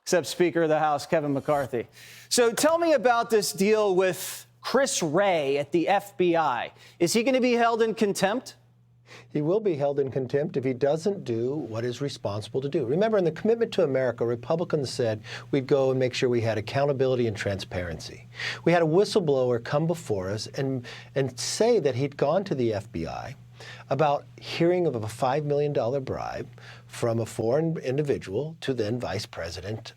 except Speaker of the House Kevin McCarthy. So tell me about this deal with Chris Wray at the FBI. Is he going to be held in contempt? He will be held in contempt if he doesn't do what is responsible to do. Remember, in the Commitment to America, Republicans said we'd go and make sure we had accountability and transparency. We had a whistleblower come before us and say that he'd gone to the FBI about hearing of a $5 million bribe from a foreign individual to then Vice President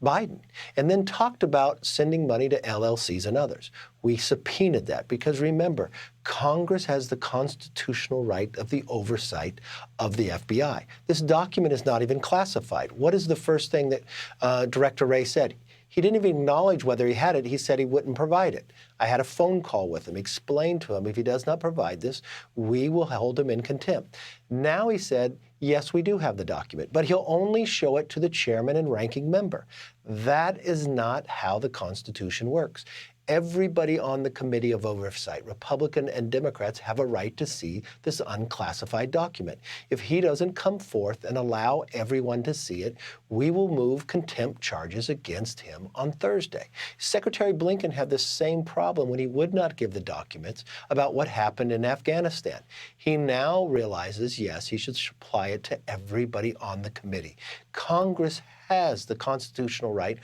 Biden, and then talked about sending money to LLCs and others. We subpoenaed that because, remember, Congress has the constitutional right of the oversight of the FBI. This document is not even classified. What is the first thing that Director Wray said? He didn't even acknowledge whether he had it. He said he wouldn't provide it. I had a phone call with him, explained to him if he does not provide this, we will hold him in contempt. Now he said, yes, we do have the document, but he'll only show it to the chairman and ranking member. That is not how the Constitution works. Everybody on the Committee of Oversight, Republican and Democrats, have a right to see this unclassified document. If he doesn't come forth and allow everyone to see it, we will move contempt charges against him on Thursday. Secretary Blinken had the same problem when he would not give the documents about what happened in Afghanistan. He now realizes, yes, he should supply it to everybody on the committee. Congress has the constitutional right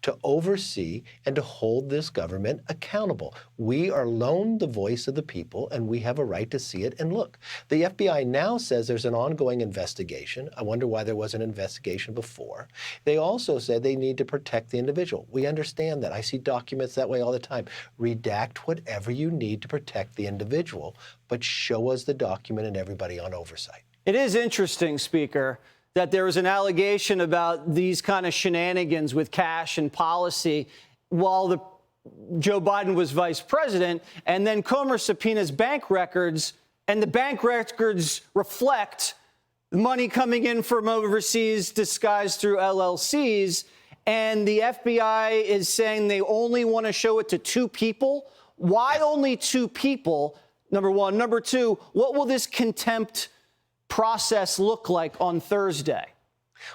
to oversee and to hold this government accountable. We are loaned the voice of the people, and we have a right to see it and look. The FBI now says there's an ongoing investigation. I wonder why there was an investigation before. They also said they need to protect the individual. We understand that. I see documents that way all the time. Redact whatever you need to protect the individual, but show us the document and everybody on oversight. It is interesting, Speaker, that there was an allegation about these kind of shenanigans with cash and policy while Joe Biden was vice president, and then Comer subpoenas bank records, and the bank records reflect money coming in from overseas disguised through LLCs, and the FBI is saying they only want to show it to two people. Why only two people, number one? Number two, what will this contempt process look like on Thursday?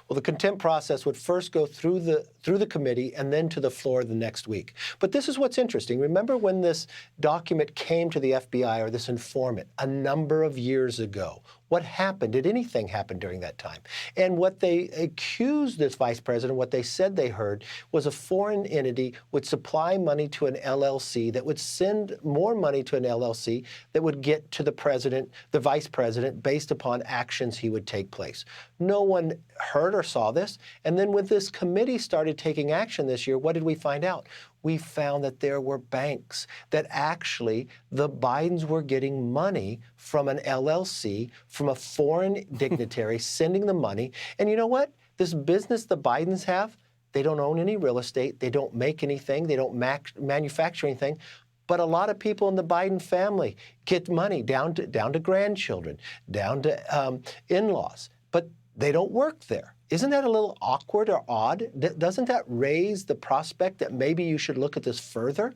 Well, the contempt process would first go through the committee and then to the floor the next week. But this is what's interesting. Remember when this document came to the FBI, or this informant, a number of years ago? What happened? Did anything happen during that time? And what they accused this vice president, what they said they heard, was a foreign entity would supply money to an LLC that would send more money to an LLC that would get to the president, the vice president, based upon actions he would take place. No one heard or saw this. And then when this committee started taking action this year, what did we find out? We found that there were banks that actually the Bidens were getting money from an LLC, from a foreign dignitary, sending the money. And you know what? This business the Bidens have, they don't own any real estate. They don't make anything. They don't manufacture anything. But a lot of people in the Biden family get money down to grandchildren, down to in-laws. But they don't work there. Isn't that a little awkward or odd? Doesn't that raise the prospect that maybe you should look at this further?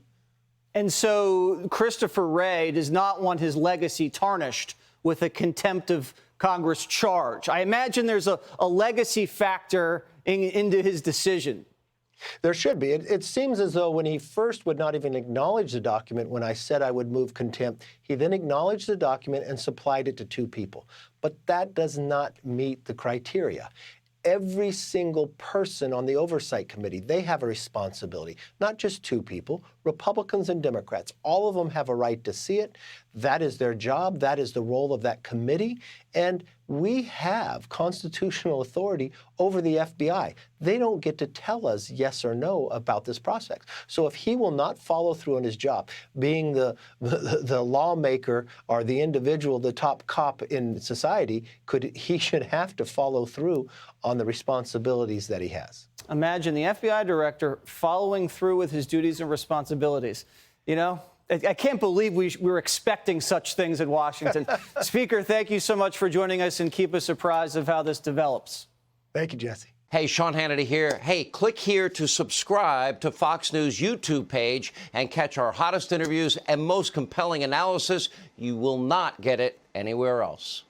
And so Christopher Wray does not want his legacy tarnished with a contempt of Congress charge. I imagine there's a legacy factor into his decision. There should be. It seems as though when he first would not even acknowledge the document when I said I would move contempt, he then acknowledged the document and supplied it to two people. But that does not meet the criteria. Every single person on the Oversight Committee, they have a responsibility, not just two people, Republicans and Democrats. All of them have a right to see it. That is their job. That is the role of that committee. And we have constitutional authority over the FBI. They don't get to tell us yes or no about this process. So if he will not follow through on his job, being the lawmaker or the individual, the top cop in society, he should have to follow through on the responsibilities that he has. Imagine the FBI director following through with his duties and responsibilities. You know, I can't believe we were expecting such things in Washington. Speaker, thank you so much for joining us, and keep us apprised of how this develops. Thank you, Jesse. Hey, Sean Hannity here. Hey, click here to subscribe to Fox News YouTube page and catch our hottest interviews and most compelling analysis. You will not get it anywhere else.